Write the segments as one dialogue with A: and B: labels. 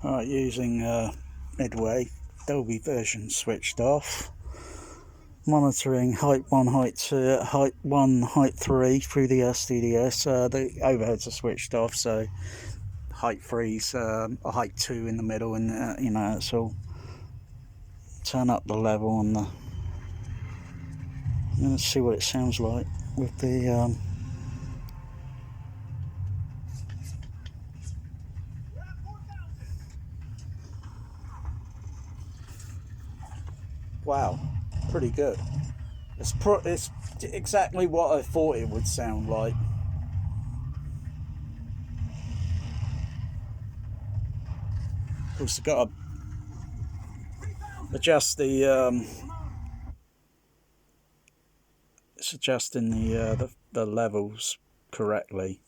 A: Right, using Midway, Dolby version switched off. Monitoring height 1, height 2, height 1, height 3 through the SDDS. The overheads are switched off, so height 3's a height 2 in the middle, and you know, it's all. Turn up the level on the. Let's see what it sounds like with the. Wow, pretty good. It's exactly what I thought it would sound like. Of course, I've got to adjust the. It's adjusting the levels correctly.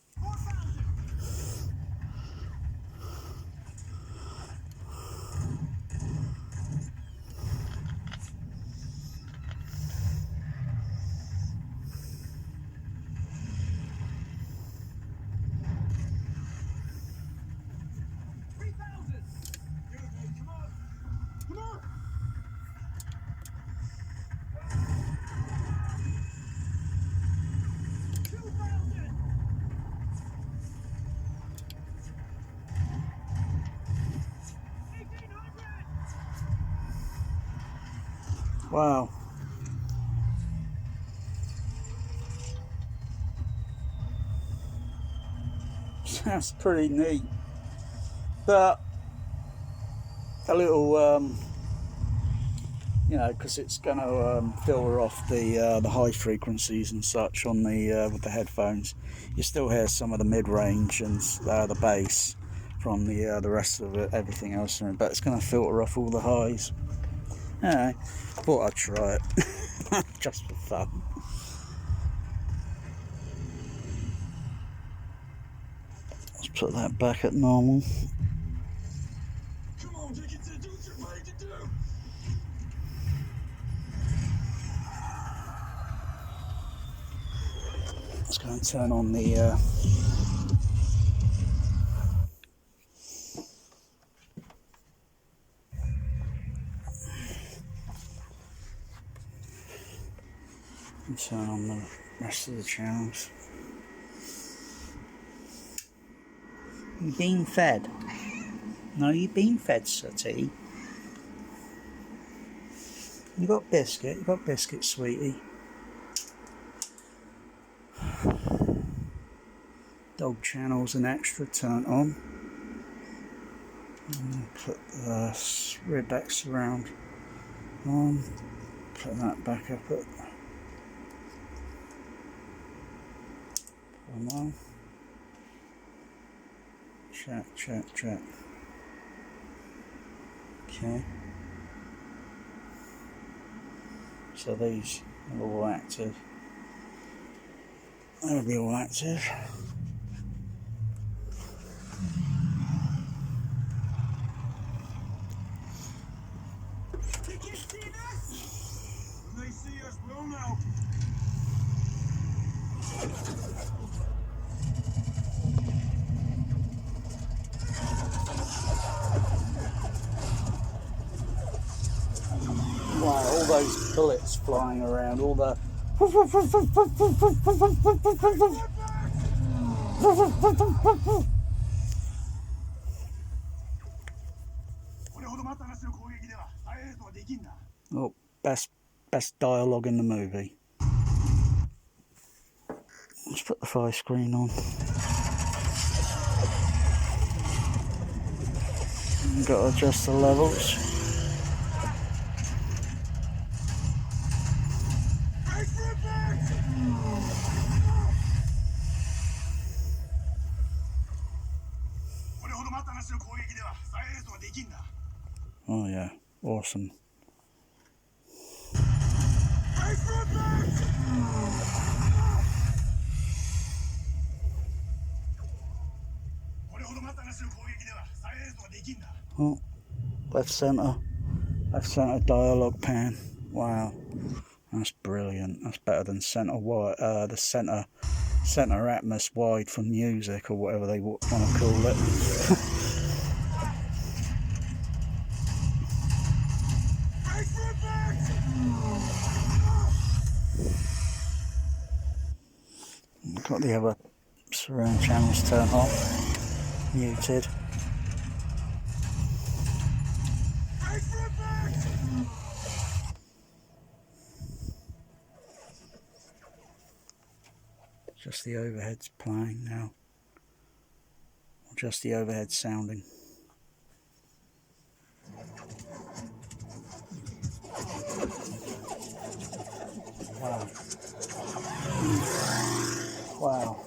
A: Wow. Sounds pretty neat. But a little, you know, because it's going to filter off the high frequencies and such on the with the headphones. You still hear some of the mid-range and the bass from the rest of it, everything else in it, but it's going to filter off all the highs. Yeah, thought I'd try it just for fun. Let's put that back at normal. Come on, take it to do what you're paid to do. Let's go and turn on the turn on the rest of the channels. You been fed? No, you been fed, Sooty. You got biscuit? You got biscuit, sweetie? Dog channels and extra turn on. Put the rear back surround on. Put that back up at. Come on. Check. Okay. So these are all active. They'll be all active. When they see us, we'll know. Wow, all those bullets flying around, all the... Oh, best dialogue in the movie. Let's put the 5 screen on. Got to adjust the levels. Oh yeah, awesome. Oh, left center dialogue pan. Wow, that's brilliant. That's better than center wide. The center Atmos wide for music or whatever they want to call it. got the other surround channels turned off, muted. Just the overheads playing now, or just the overhead sounding. Wow. Wow.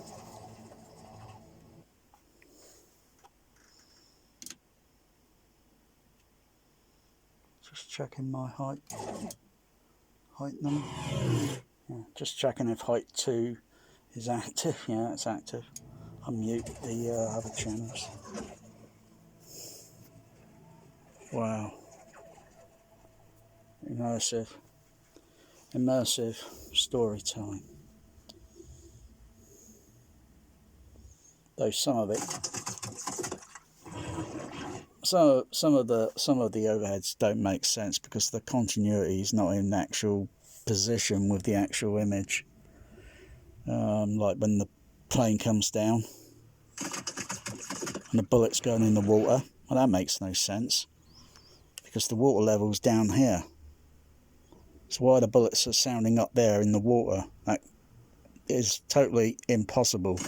A: Just checking my height number. Yeah, just checking if height 2 is active. Yeah, it's active. Unmute the other channels. Wow. Immersive storytelling. Though some of the overheads don't make sense because the continuity is not in actual position with the actual image. Like when the plane comes down and the bullet's going in the water, well, that makes no sense because the water level's down here. So why the bullets are sounding up there in the water? That is totally impossible.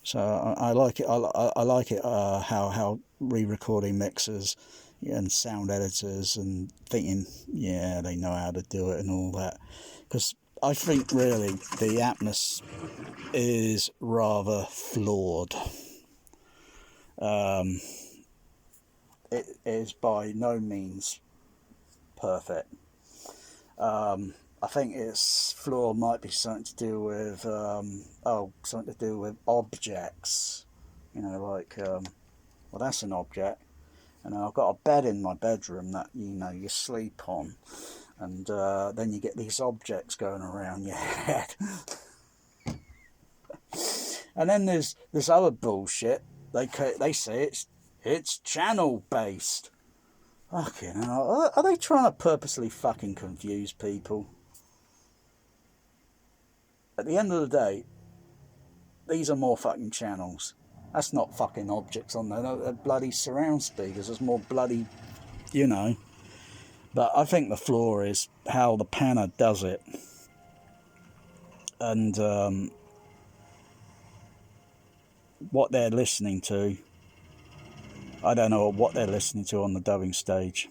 A: So I like it. I like it. How re-recording mixers and sound editors and thinking, yeah, they know how to do it and all that. Because I think really the Atmos is rather flawed. It is by no means perfect. I think its flaw might be something to do with something to do with objects. You know, like well, that's an object, and I've got a bed in my bedroom that you sleep on, and then you get these objects going around your head. And then there's this other bullshit. They say it's channel based. Fucking hell. Are they trying to purposely fucking confuse people? At the end of the day, these are more fucking channels. That's not fucking objects on there. They're bloody surround speakers. There's more bloody, But I think the flaw is how the panner does it. And what they're listening to. I don't know what they're listening to on the dubbing stage.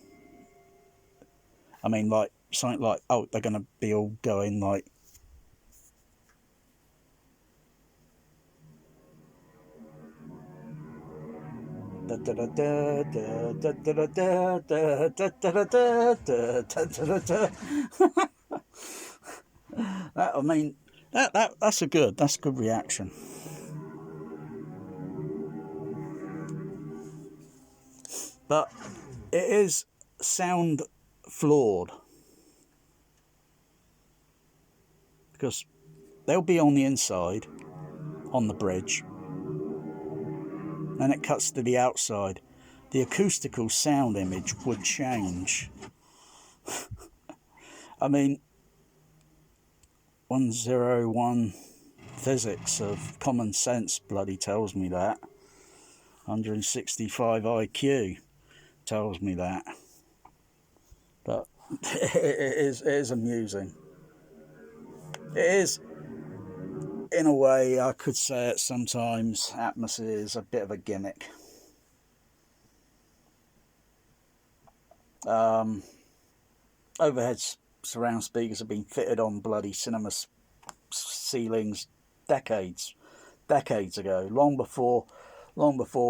A: I mean, like, something like, they're going to be all going like, that's a good reaction. But it is sound flawed because they'll be on the inside on the bridge, and it cuts to the outside. The acoustical sound image would change. I mean, 101 physics of common sense bloody tells me that. 165 IQ tells me that. But it is amusing. It is, in a way, I could say it sometimes, Atmos is a bit of a gimmick. Overhead surround speakers have been fitted on bloody cinema ceilings decades ago, long before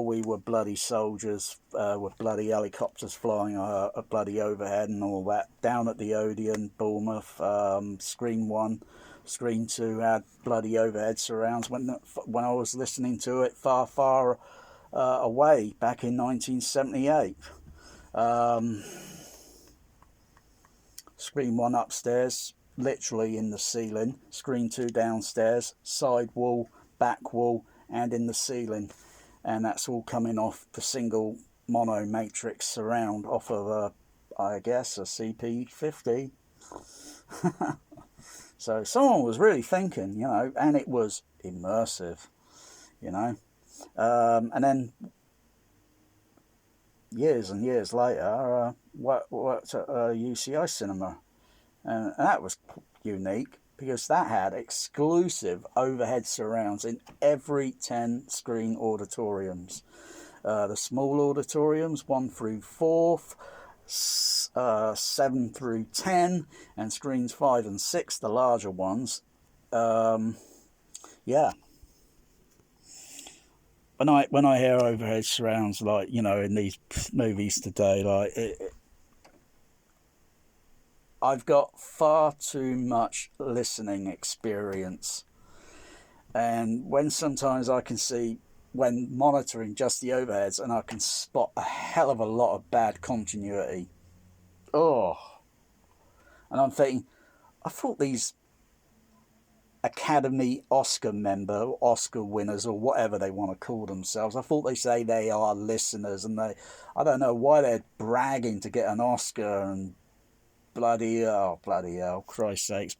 A: we were bloody soldiers with bloody helicopters flying bloody overhead and all that. Down at the Odeon, Bournemouth, Screen 1, Screen 2 had bloody overhead surrounds when I was listening to it far away back in 1978. Screen 1 upstairs, literally in the ceiling. Screen 2 downstairs, side wall, back wall, and in the ceiling. And that's all coming off the single mono matrix surround off of I guess a CP50. So someone was really thinking, you know, and it was immersive, you know. And then years and years later, worked at UCI Cinema, and that was unique because that had exclusive overhead surrounds in every 10 screen auditoriums. The small auditoriums, 1 through 4th, 7 through 10, and screens 5 and 6, the larger ones. Yeah. When I hear overhead surrounds, like, you know, in these movies today, like I've got far too much listening experience, and when sometimes I can see, when monitoring just the overheads, and I can spot a hell of a lot of bad continuity. Oh, and I'm thinking, I thought these Academy Oscar Oscar winners, or whatever they want to call themselves, I thought they say they are listeners, and I don't know why they're bragging to get an Oscar, and bloody hell, Christ's sakes,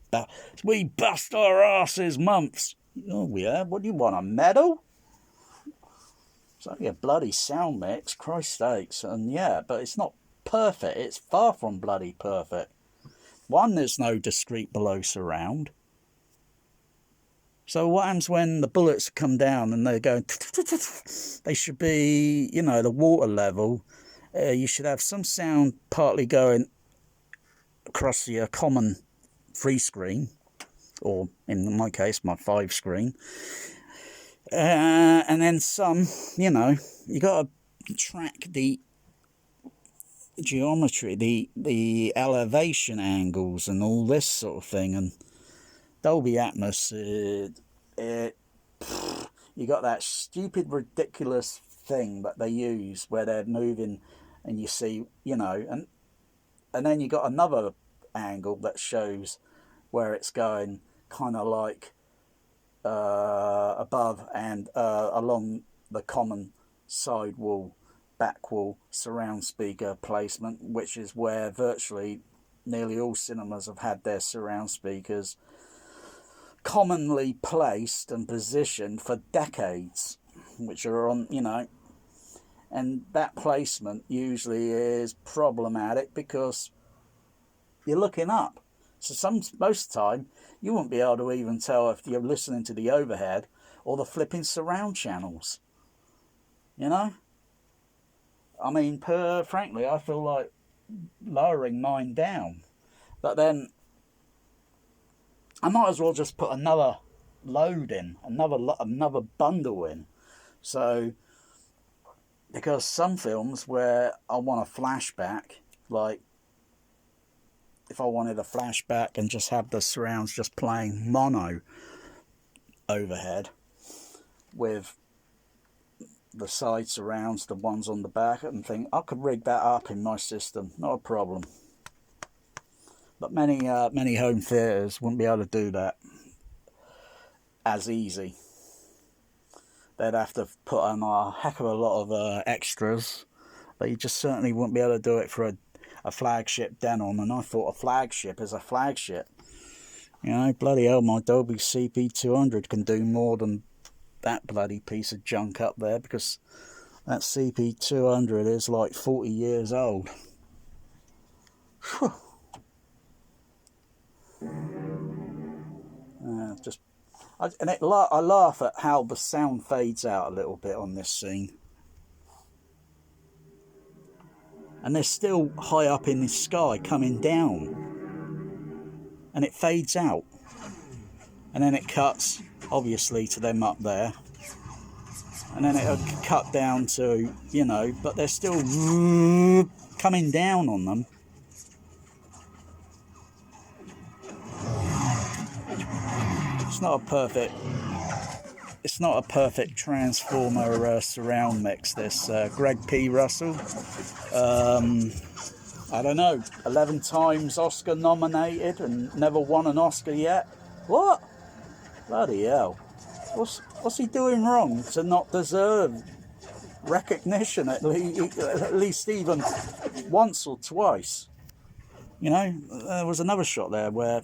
A: we bust our asses months. Oh yeah, what do you want, a medal? It's only a bloody sound mix, Christ's sakes. And yeah, but it's not perfect, it's far from bloody perfect. One, there's no discrete below surround. So what happens when the bullets come down and they're going, they should be, you know, the water level, you should have some sound partly going across the common 3 screen, or in my case, my 5 screen. And then some, you know, you got to track the geometry, the elevation angles and all this sort of thing. And Dolby Atmos, you got that stupid, ridiculous thing that they use where they're moving and you see, you know, and then you got another angle that shows where it's going, kind of like above and along the common side wall, back wall surround speaker placement, which is where virtually nearly all cinemas have had their surround speakers commonly placed and positioned for decades, which are on, you know, and that placement usually is problematic because you're looking up. So most of the time, you won't be able to even tell if you're listening to the overhead or the flipping surround channels. You know? I mean, frankly, I feel like lowering mine down. But then, I might as well just put another load in, another bundle in. So, because some films where I want a flashback, like, if I wanted a flashback and just have the surrounds just playing mono overhead with the side surrounds, the ones on the back, and think I could rig that up in my system, not a problem. But many home theatres wouldn't be able to do that as easy. They'd have to put on a heck of a lot of extras, but you just certainly wouldn't be able to do it for a flagship Denon, and I thought a flagship is a flagship. You know, bloody hell, my Dolby CP200 can do more than that bloody piece of junk up there, because that CP200 is like 40 years old. Whew. I laugh at how the sound fades out a little bit on this scene. And they're still high up in the sky coming down. And it fades out. And then it cuts, obviously, to them up there. And then it'll cut down to, you know, but they're still coming down on them. It's not a perfect Transformer surround mix, this. Greg P. Russell. I don't know, 11 times Oscar nominated and never won an Oscar yet. What? Bloody hell. What's he doing wrong to not deserve recognition at least even once or twice? You know, there was another shot there where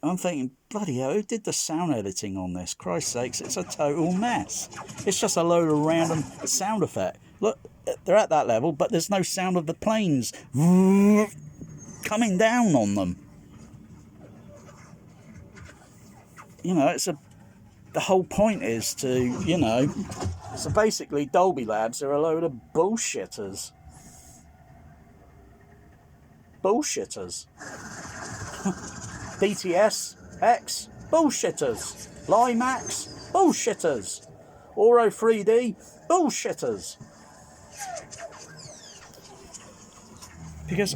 A: I'm thinking, bloody hell, who did the sound editing on this? Christ's sakes, it's a total mess. It's just a load of random sound effect. Look, they're at that level, but there's no sound of the planes coming down on them. You know, the whole point is to, you know, so basically Dolby Labs are a load of bullshitters. Bullshitters. BTS X, bullshitters. Limax, bullshitters. Auro 3D, bullshitters. Because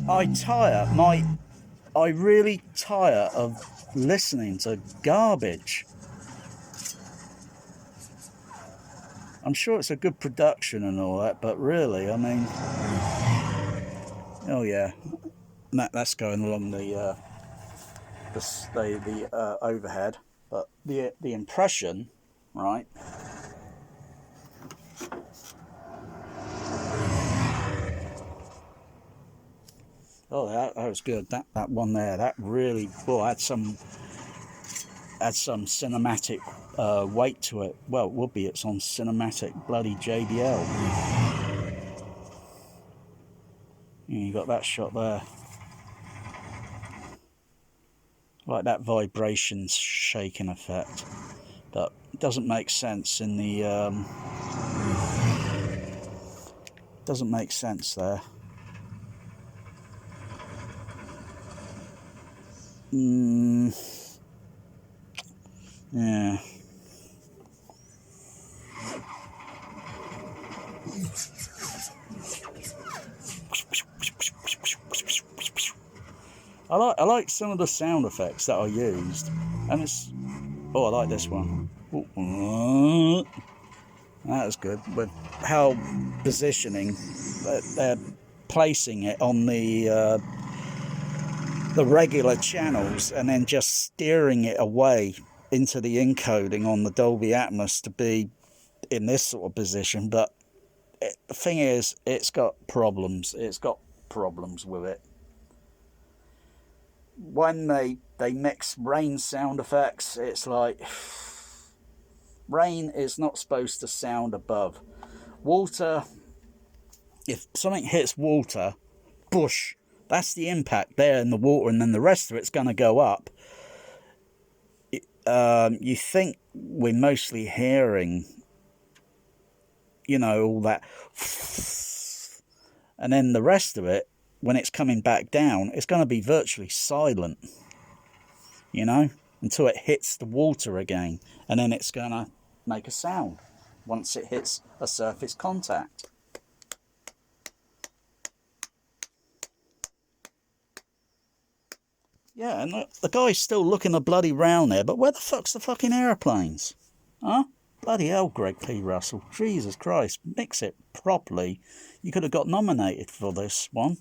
A: I really tire of listening to garbage. I'm sure it's a good production and all that, but really, I mean, oh yeah, that's going along the overhead, but the impression, right? Oh, that was good. That one there, that really, well, had some cinematic weight to it. Well, it would be. It's on cinematic bloody JBL. Yeah, you got that shot there. Like that vibration shaking effect. But it doesn't make sense in the... doesn't make sense there. Yeah. I like some of the sound effects that I used, and it's... Oh, I like this one. That was good. But how positioning, they're placing it on the regular channels and then just steering it away into the encoding on the Dolby Atmos to be in this sort of position. But the thing is, it's got problems. It's got problems with it. When they mix rain sound effects, it's like rain is not supposed to sound above water. If something hits water, bush, that's the impact there in the water, and then the rest of it's going to go up. You think we're mostly hearing, you know, all that, and then the rest of it, when it's coming back down, it's going to be virtually silent, you know, until it hits the water again, and then it's going to make a sound once it hits a surface contact. Yeah, and the guy's still looking a bloody round there, but where the fuck's the fucking aeroplanes? Huh? Bloody hell, Greg P. Russell. Jesus Christ, mix it properly. You could have got nominated for this one.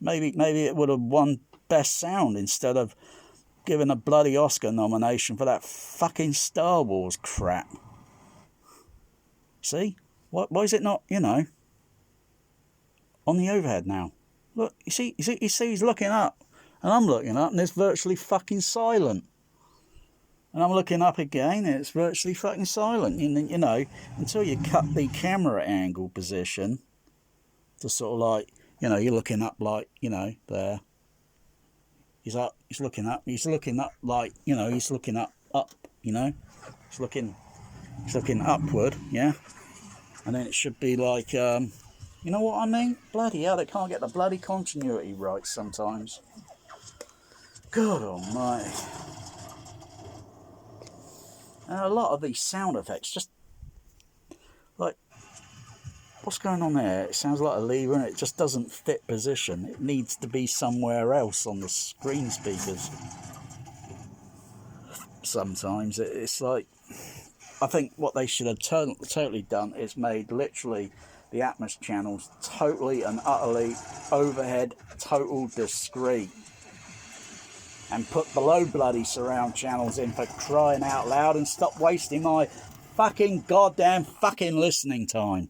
A: Maybe it would have won Best Sound instead of giving a bloody Oscar nomination for that fucking Star Wars crap. See? Why is it not, you know, on the overhead now? Look, you see he's looking up, and I'm looking up, and it's virtually fucking silent. And I'm looking up again, and it's virtually fucking silent. You know, until you cut the camera angle position to sort of like, you know, you're looking up like, you know, there. He's looking up like, you know, he's looking up, you know. He's looking upward, yeah. And then it should be like, you know what I mean? Bloody hell, they can't get the bloody continuity right sometimes. God almighty. And a lot of these sound effects just, like, what's going on there? It sounds like a lever and it just doesn't fit position. It needs to be somewhere else on the screen speakers. Sometimes it's like, I think what they should have totally done is made literally the Atmos channels totally and utterly overhead, total discreet. And put below bloody surround channels in, for crying out loud, and stop wasting my fucking goddamn fucking listening time.